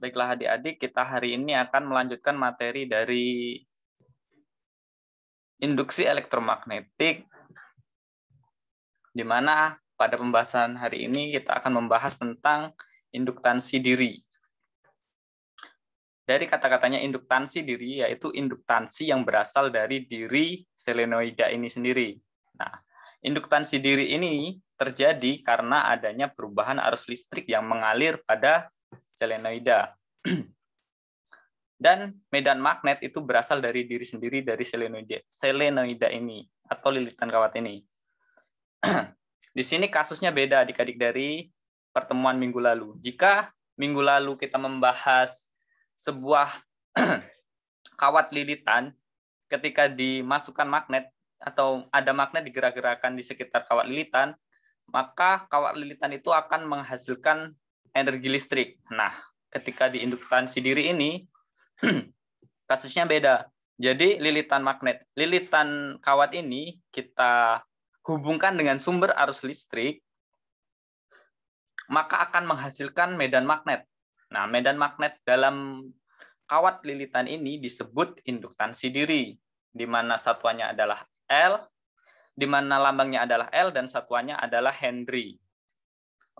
Baiklah adik-adik, kita hari ini akan melanjutkan materi dari induksi elektromagnetik, di mana pada pembahasan hari ini kita akan membahas tentang induktansi diri. Dari kata-katanya induktansi diri, yaitu induktansi yang berasal dari diri selenoida ini sendiri. Nah, induktansi diri ini terjadi karena adanya perubahan arus listrik yang mengalir pada selenoida. Dan medan magnet itu berasal dari diri sendiri dari selenoida ini atau lilitan kawat ini. Di sini kasusnya beda adik-adik dari pertemuan minggu lalu. Jika minggu lalu kita membahas sebuah kawat lilitan, ketika dimasukkan magnet atau ada magnet digerak-gerakkan di sekitar kawat lilitan, maka kawat lilitan itu akan menghasilkan energi listrik. Nah, ketika di induktansi diri ini, kasusnya beda. Jadi lilitan kawat ini kita hubungkan dengan sumber arus listrik, maka akan menghasilkan medan magnet. Nah, medan magnet dalam kawat lilitan ini disebut induktansi diri, di mana satuannya adalah L, di mana lambangnya adalah L dan satuannya adalah Henry.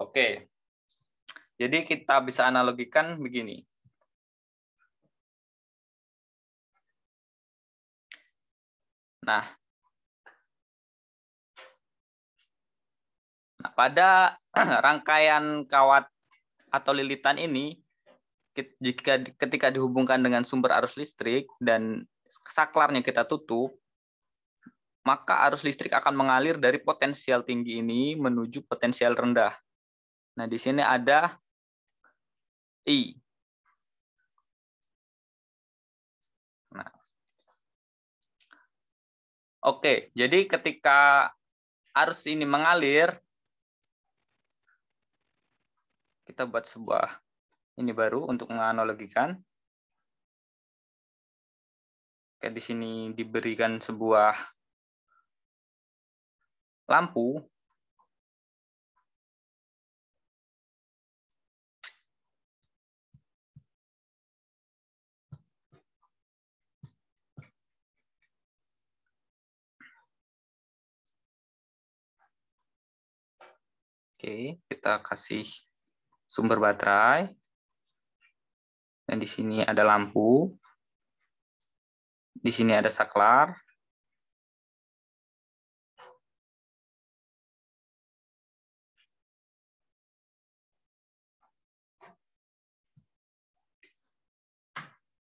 Oke. Jadi kita bisa analogikan begini. Nah, pada rangkaian kawat atau lilitan ini, ketika dihubungkan dengan sumber arus listrik dan saklarnya kita tutup, maka arus listrik akan mengalir dari potensial tinggi ini menuju potensial rendah. Nah, di sini ada I. Nah, oke, jadi ketika arus ini mengalir, kita buat sebuah ini baru untuk menganalogikan. Oke, di sini diberikan sebuah lampu. Oke, kita kasih sumber baterai. Dan di sini ada lampu. Di sini ada saklar.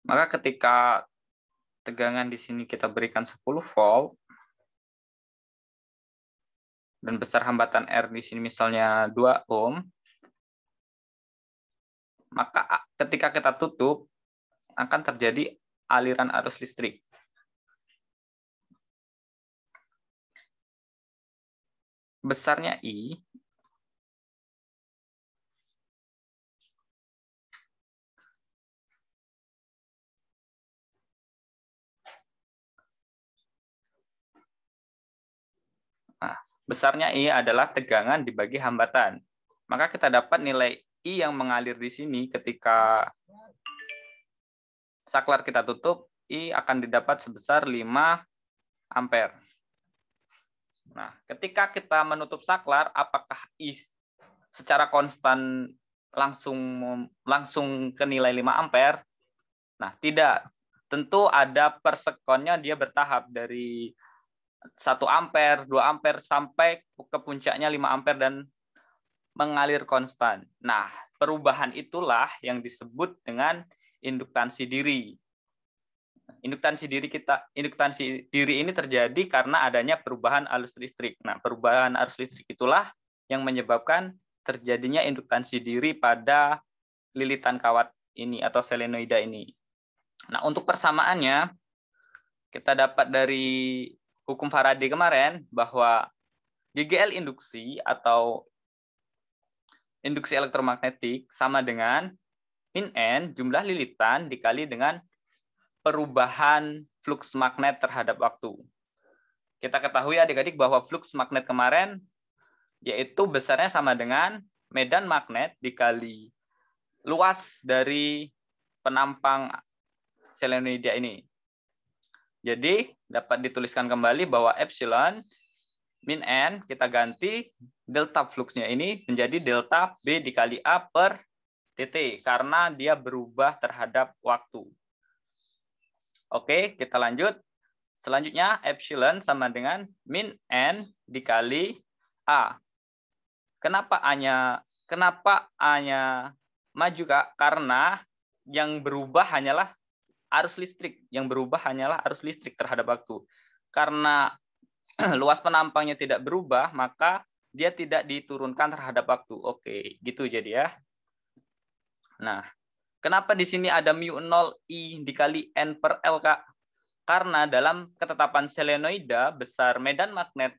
Maka ketika tegangan di sini kita berikan 10 volt, dan besar hambatan R di sini misalnya 2 ohm, maka ketika kita tutup, akan terjadi aliran arus listrik. Besarnya I, besarnya I adalah tegangan dibagi hambatan. Maka kita dapat nilai I yang mengalir di sini ketika saklar kita tutup, I akan didapat sebesar 5 ampere. Nah, ketika kita menutup saklar, apakah I secara konstan langsung ke nilai 5 ampere? Nah, tidak. Tentu ada per sekonnya dia bertahap dari 1 ampere, 2 ampere, sampai ke puncaknya 5 ampere dan mengalir konstan. Nah, perubahan itulah yang disebut dengan induktansi diri. Induktansi diri ini terjadi karena adanya perubahan arus listrik. Nah, perubahan arus listrik itulah yang menyebabkan terjadinya induktansi diri pada lilitan kawat ini atau selenoida ini. Nah, untuk persamaannya kita dapat dari hukum Faraday kemarin bahwa GGL induksi atau induksi elektromagnetik sama dengan min N jumlah lilitan dikali dengan perubahan flux magnet terhadap waktu. Kita ketahui adik-adik bahwa flux magnet kemarin yaitu besarnya sama dengan medan magnet dikali luas dari penampang selenoida ini. Jadi dapat dituliskan kembali bahwa epsilon min N kita ganti delta fluxnya ini menjadi delta B dikali A per dt karena dia berubah terhadap waktu. Oke, kita lanjut. Selanjutnya epsilon sama dengan min N dikali A. Kenapa A-nya maju, Kak? Karena yang berubah hanyalah arus listrik. Yang berubah hanyalah arus listrik terhadap waktu. Karena luas penampangnya tidak berubah, maka dia tidak diturunkan terhadap waktu. Oke, gitu jadi ya. Nah, kenapa di sini ada mu0 I dikali N per L, Kak? Karena dalam ketetapan selenoida, besar medan magnet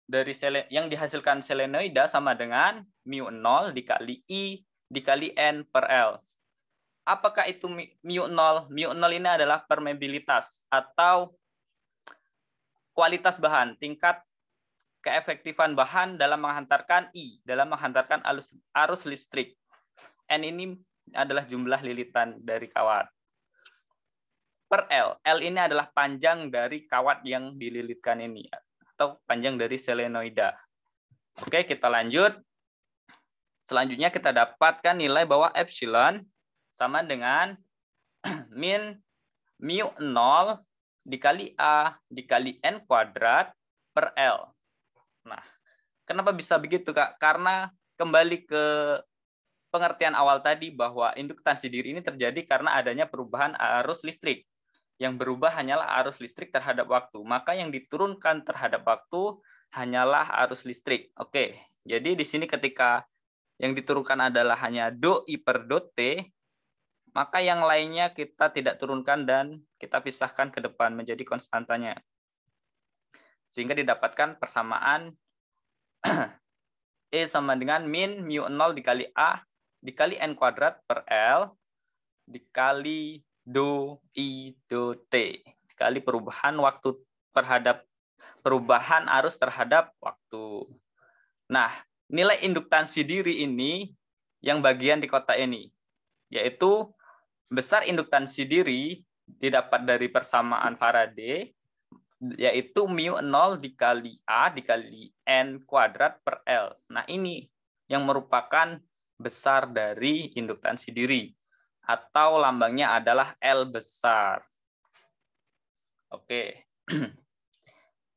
dari yang dihasilkan selenoida sama dengan mu0 dikali I dikali N per L. Apakah itu mu0? Mu0 ini adalah permeabilitas atau kualitas bahan, tingkat keefektifan bahan dalam menghantarkan I, dalam menghantarkan arus listrik. N ini adalah jumlah lilitan dari kawat. Per L. L ini adalah panjang dari kawat yang dililitkan ini, atau panjang dari selenoida. Oke, kita lanjut. Selanjutnya kita dapatkan nilai bahwa epsilon sama dengan min mu0 dikali A dikali N kuadrat per L. Nah, kenapa bisa begitu, Kak? Karena kembali ke pengertian awal tadi bahwa induktansi diri ini terjadi karena adanya perubahan arus listrik. Yang berubah hanyalah arus listrik terhadap waktu. Maka yang diturunkan terhadap waktu hanyalah arus listrik. Oke, jadi di sini ketika yang diturunkan adalah hanya do I per do T, maka yang lainnya kita tidak turunkan dan kita pisahkan ke depan menjadi konstantanya. Sehingga didapatkan persamaan E sama dengan min mu0 dikali A dikali N kuadrat per L dikali do I do T dikali perubahan waktu terhadap perubahan arus terhadap waktu. Nah, nilai induktansi diri ini yang bagian di kotak ini, yaitu besar induktansi diri didapat dari persamaan Faraday, yaitu mu0 dikali A dikali N kuadrat per L. Nah, ini yang merupakan besar dari induktansi diri, atau lambangnya adalah L besar. Oke.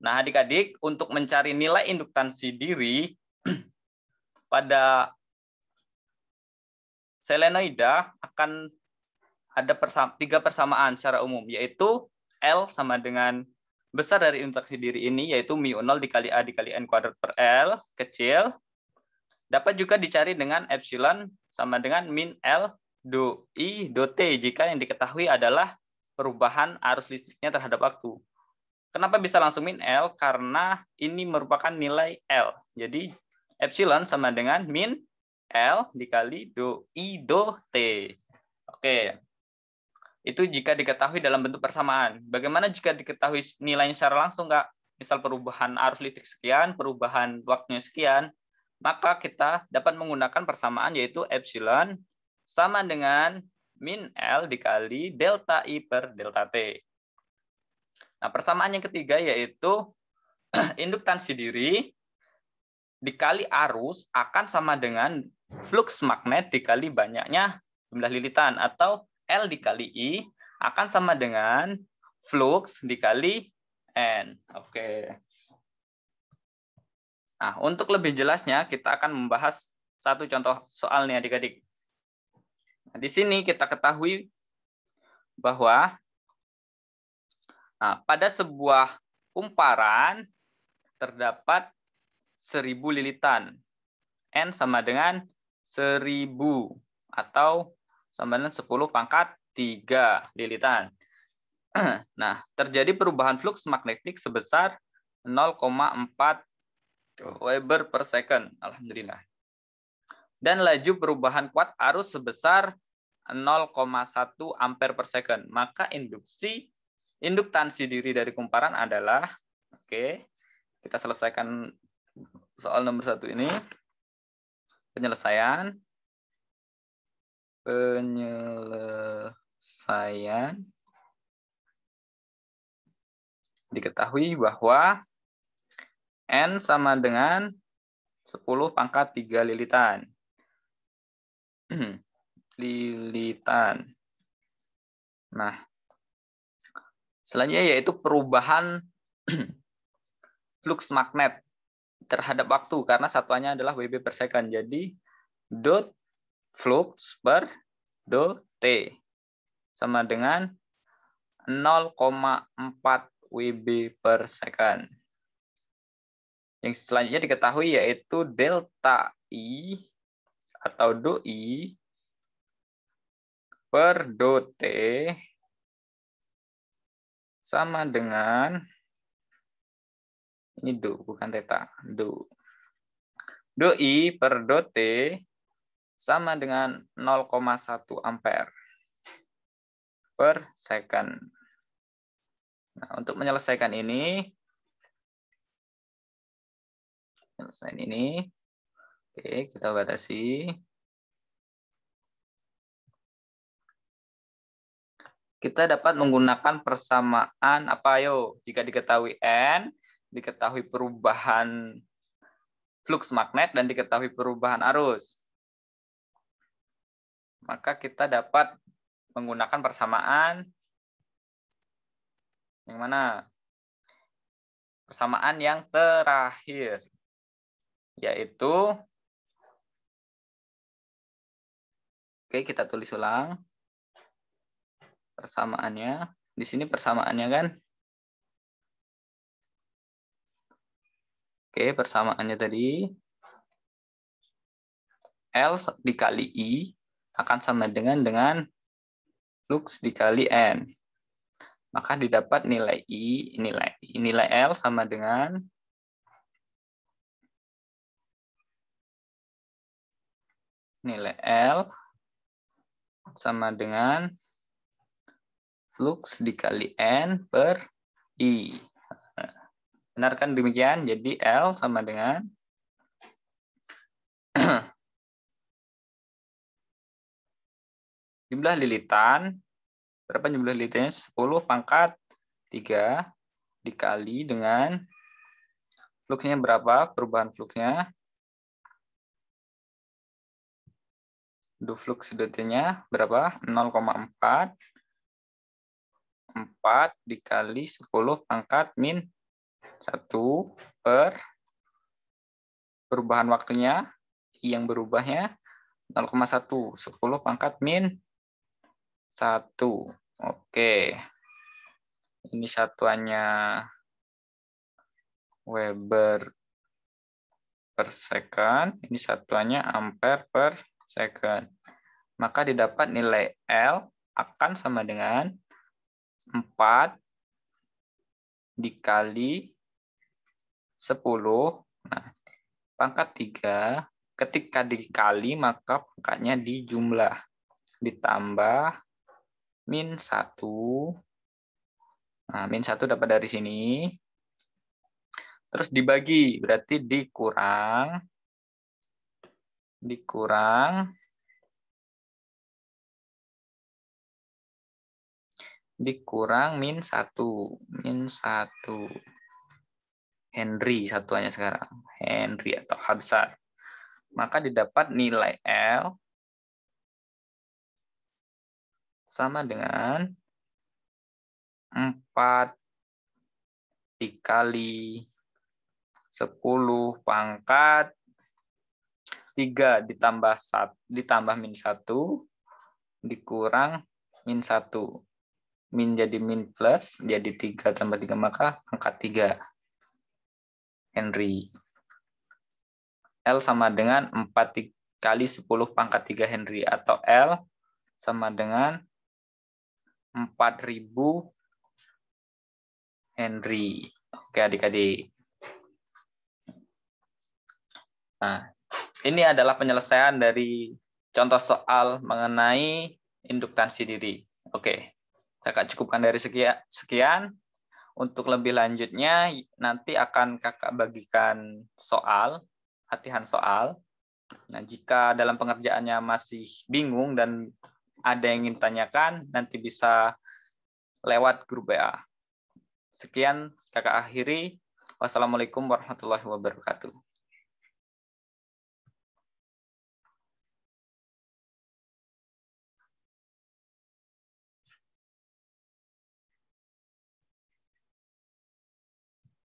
Nah, adik-adik, untuk mencari nilai induktansi diri pada selenoida akan ada tiga persamaan secara umum, yaitu L sama dengan besar dari induktansi diri ini, yaitu mu0 dikali A dikali N kuadrat per L, kecil. Dapat juga dicari dengan epsilon sama dengan min L do I do T jika yang diketahui adalah perubahan arus listriknya terhadap waktu. Kenapa bisa langsung min L? Karena ini merupakan nilai L. Jadi epsilon sama dengan min L dikali do I do T. Oke. Itu jika diketahui dalam bentuk persamaan. Bagaimana jika diketahui nilainya secara langsung, Kak? Misal perubahan arus listrik sekian, perubahan waktunya sekian, maka kita dapat menggunakan persamaan yaitu epsilon sama dengan min L dikali delta I per delta T. Nah, persamaan yang ketiga yaitu induktansi diri dikali arus akan sama dengan flux magnet dikali banyaknya jumlah lilitan, atau L dikali I akan sama dengan flux dikali N. Oke. Nah, untuk lebih jelasnya kita akan membahas satu contoh soal nih adik-adik. Nah, di sini kita ketahui bahwa pada sebuah kumparan terdapat 1000 lilitan. N sama dengan 1000 atau sama dengan 10 pangkat 3 lilitan. Nah, terjadi perubahan flux magnetik sebesar 0,4 Weber per second. Alhamdulillah. Dan laju perubahan kuat arus sebesar 0,1 ampere per second. Maka induktansi diri dari kumparan adalah, oke, kita selesaikan soal nomor 1 ini. Penyelesaian. penyelesaian diketahui bahwa N sama dengan 10 pangkat 3 lilitan. Lilitan. Nah, selanjutnya yaitu perubahan flux magnet terhadap waktu, karena satuannya adalah Wb per second. Jadi, dot flux per dot T sama dengan 0,4 Wb per second. Yang selanjutnya diketahui yaitu delta I atau doi per dot T sama dengan, ini do bukan theta, do. Doi per dot T sama dengan 0,1 ampere per second. Nah, untuk menyelesaikan ini, oke, kita batasi. Kita dapat menggunakan persamaan apa ayo? Jika diketahui N, diketahui perubahan flux magnet, dan diketahui perubahan arus. Maka kita dapat menggunakan persamaan yang mana? Persamaan yang terakhir, yaitu, oke, kita tulis ulang persamaannya. Di sini persamaannya kan? Oke, persamaannya tadi L dikali I akan sama dengan flux dikali N. Maka didapat nilai I, nilai L sama dengan nilai L sama dengan flux dikali N per I. Benar kan demikian? Jadi L sama dengan jumlah lilitan. Berapa jumlah lilitannya? 10 pangkat 3 dikali dengan fluxnya berapa? Perubahan fluxnya. Do flux dot-nya berapa? 0,4. 4 dikali 10 pangkat min 1 per perubahan waktunya, I yang berubahnya 0,1. 10 pangkat min 1. Oke. Ini satuannya Weber per second. Ini satuannya ampere per second. Maka didapat nilai L akan sama dengan 4 dikali 10. Nah, pangkat 3. Ketika dikali, maka pangkatnya dijumlah. Ditambah min 1. Nah, min 1 dapat dari sini. Terus dibagi, berarti dikurang min 1. Min 1. Henry satuannya sekarang. Henry atau H besar. Maka didapat nilai L sama dengan 4 dikali 10 pangkat 3 ditambah min 1 dikurang min 1. Min jadi min plus, jadi 3 tambah 3, maka pangkat 3 Henry. L sama dengan 4 dikali 10 pangkat 3 Henry, atau L sama dengan 4.000 Henry. Oke adik-adik. Nah, ini adalah penyelesaian dari contoh soal mengenai induktansi diri. Oke, saya akan cukupkan dari sekian. Untuk lebih lanjutnya, nanti akan kakak bagikan soal, latihan soal. Nah, jika dalam pengerjaannya masih bingung dan ada yang ingin tanyakan, nanti bisa lewat grup WA. Sekian kakak akhiri. Wassalamualaikum warahmatullahi wabarakatuh.